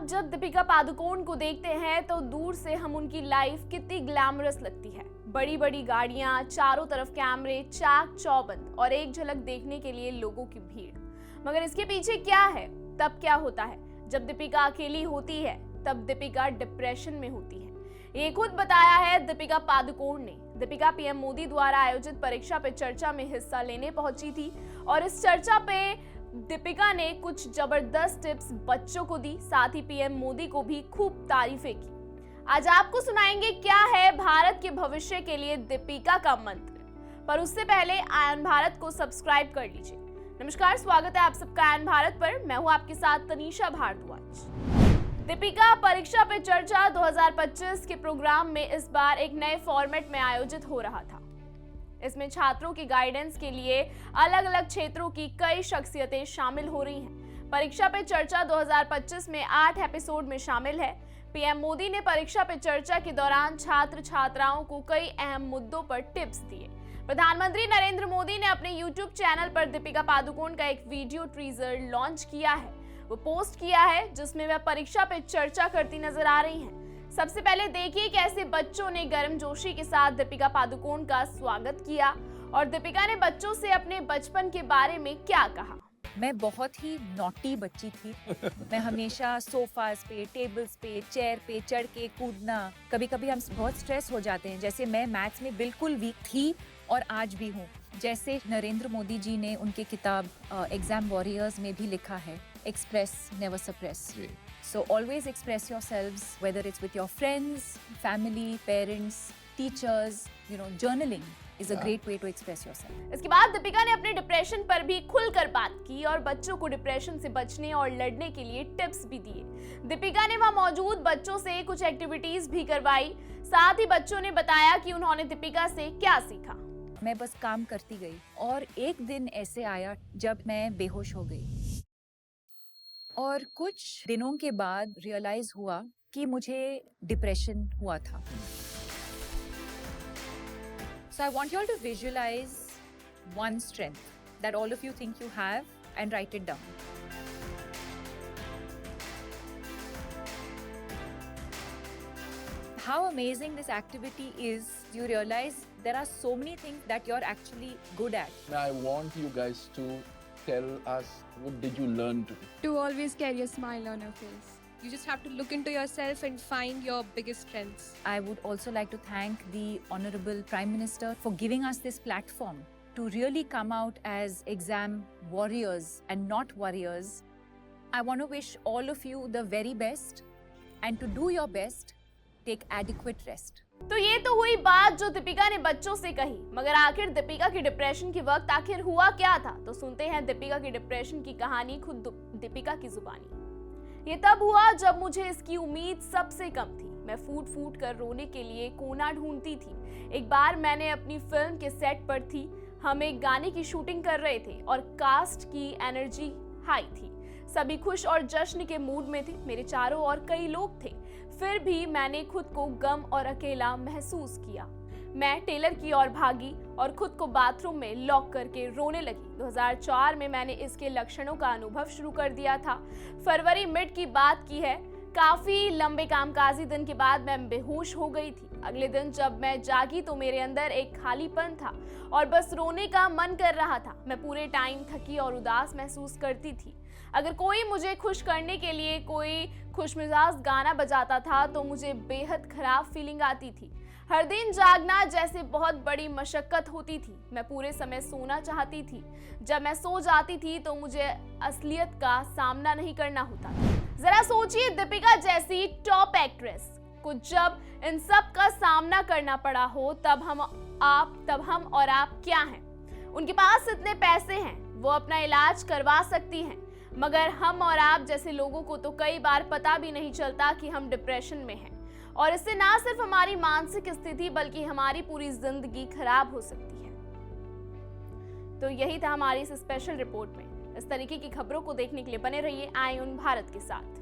जब दीपिका पादुकोण को देखते हैं तो दूर से हम उनकी लाइफ कितनी ग्लैमरस लगती है। बड़ी बड़ी गाड़ियां, चारों तरफ कैमरे, चाक चौबंद और एक झलक देखने के लिए लोगों की भीड़। मगर इसके पीछे क्या है? तब क्या होता है जब दीपिका अकेली होती है? तब दीपिका डिप्रेशन में होती है। ये खुद बताया है दीपिका पादुकोण ने। दीपिका पीएम मोदी द्वारा आयोजित परीक्षा पे चर्चा में हिस्सा लेने पहुंची थी और इस चर्चा पे दीपिका ने कुछ जबरदस्त टिप्स बच्चों को दी, साथ ही पीएम मोदी को भी खूब तारीफें की। आज आपको सुनाएंगे क्या है भारत के भविष्य के लिए दीपिका का मंत्र। पर उससे पहले आयन भारत को सब्सक्राइब कर लीजिए। नमस्कार, स्वागत है आप सबका आयन भारत पर। मैं हूं आपके साथ तनीषा भारद्वाज। दीपिका परीक्षा पे चर्चा 2025 के प्रोग्राम में इस बार एक नए फॉर्मेट में आयोजित हो रहा था। इसमें छात्रों की गाइडेंस के लिए अलग अलग क्षेत्रों की कई शख्सियतें शामिल हो रही हैं। परीक्षा पे चर्चा 2025 में 8 एपिसोड में शामिल है। पीएम मोदी ने परीक्षा पे चर्चा के दौरान छात्र छात्राओं को कई अहम मुद्दों पर टिप्स दिए। प्रधानमंत्री नरेंद्र मोदी ने अपने यूट्यूब चैनल पर दीपिका पादुकोण का एक वीडियो टीजर लॉन्च किया है। वो पोस्ट किया है जिसमें वह परीक्षा पे चर्चा करती नजर आ रही हैं। सबसे पहले देखिए कैसे बच्चों ने गर्मजोशी के साथ दीपिका पादुकोण का स्वागत किया और दीपिका ने बच्चों से अपने बचपन के बारे में क्या कहा। मैं बहुत ही नॉटी बच्ची थी। मैं हमेशा सोफास पे, टेबल्स पे, चेयर पे चढ़ के कूदना। कभी कभी हम बहुत स्ट्रेस हो जाते हैं। जैसे मैं मैथ्स में बिल्कुल वीक थी और आज भी हूँ। जैसे नरेंद्र मोदी जी ने उनके किताब एग्जाम वॉरियर्स में भी लिखा है, express never suppress. So always express yourselves, whether it's with your friends, family, parents, teachers, journaling is a great way to express yourself. इसके बाद दीपिका ने अपने डिप्रेशन पर भी खुलकर बात की और बच्चों को डिप्रेशन से बचने और लड़ने के लिए टिप्स भी दिए। दीपिका ने वहां मौजूद बच्चों से कुछ एक्टिविटीज भी करवाई। साथ ही बच्चों ने बताया कि उन्होंने दीपिका से क्या सीखा। मैं बस काम करती गई और एक दिन ऐसे आया जब मैं बेहोश हो गई और कुछ दिनों के बाद रियलाइज हुआ कि मुझे डिप्रेशन हुआ था। So I want you all to visualize one strength that all of you think you have and write it down. How amazing this activity is. You realize there are so many things that you're actually good at. I want you guys to tell us, what did you learn today? To always carry a smile on your face. You just have to look into yourself and find your biggest strengths. I would also like to thank the Honorable Prime Minister for giving us this platform to really come out as exam warriors and not warriors. I want to wish all of you the very best, and to do your best, take adequate rest. तो ये तो हुई बात जो दीपिका ने बच्चों से कही। मगर आखिर दीपिका की डिप्रेशन के वक्त आखिर हुआ क्या था? तो सुनते हैं दीपिका की डिप्रेशन की कहानी खुद दीपिका की जुबानी। ये तब हुआ जब मुझे इसकी उम्मीद सबसे कम थी। मैं फूट फूट कर रोने के लिए कोना ढूंढती थी। एक बार मैंने अपनी फिल्म के सेट पर थी। हम एक गाने की शूटिंग कर रहे थे और कास्ट की एनर्जी हाई थी। सभी खुश और जश्न के मूड में थे। मेरे चारों ओर कई लोग थे। फिर भी मैंने खुद को गम और अकेला महसूस किया। मैं टेलर की ओर भागी और खुद को बाथरूम में लॉक करके रोने लगी। 2004 में मैंने इसके लक्षणों का अनुभव शुरू कर दिया था। फरवरी मिड की बात की है। काफी लंबे कामकाजी दिन के बाद मैं बेहोश हो गई थी। अगले दिन जब मैं जागी तो मेरे अंदर एक खालीपन था और बस रोने का मन कर रहा था। मैं पूरे टाइम थकी और उदास महसूस करती थी। अगर कोई मुझे खुश करने के लिए कोई खुशमिजाज गाना बजाता था तो मुझे बेहद खराब फीलिंग आती थी। हर दिन जागना जैसे बहुत बड़ी मशक्कत होती थी। मैं पूरे समय सोना चाहती थी। जब मैं सो जाती थी तो मुझे असलियत का सामना नहीं करना होता था। जरा सोचिए, दीपिका जैसी टॉप एक्ट्रेस को जब इन सब का सामना करना पड़ा हो, तब हम और आप क्या हैं? उनके पास इतने पैसे हैं, वो अपना इलाज करवा सकती हैं। मगर हम और आप जैसे लोगों को तो कई बार पता भी नहीं चलता कि हम डिप्रेशन में हैं और इससे ना सिर्फ हमारी मानसिक स्थिति बल्कि हमारी पूरी जिंदगी खराब हो सकती है। तो यही था हमारी इस स्पेशल रिपोर्ट में। इस तरीके की खबरों को देखने के लिए बने रहिए आयन भारत के साथ।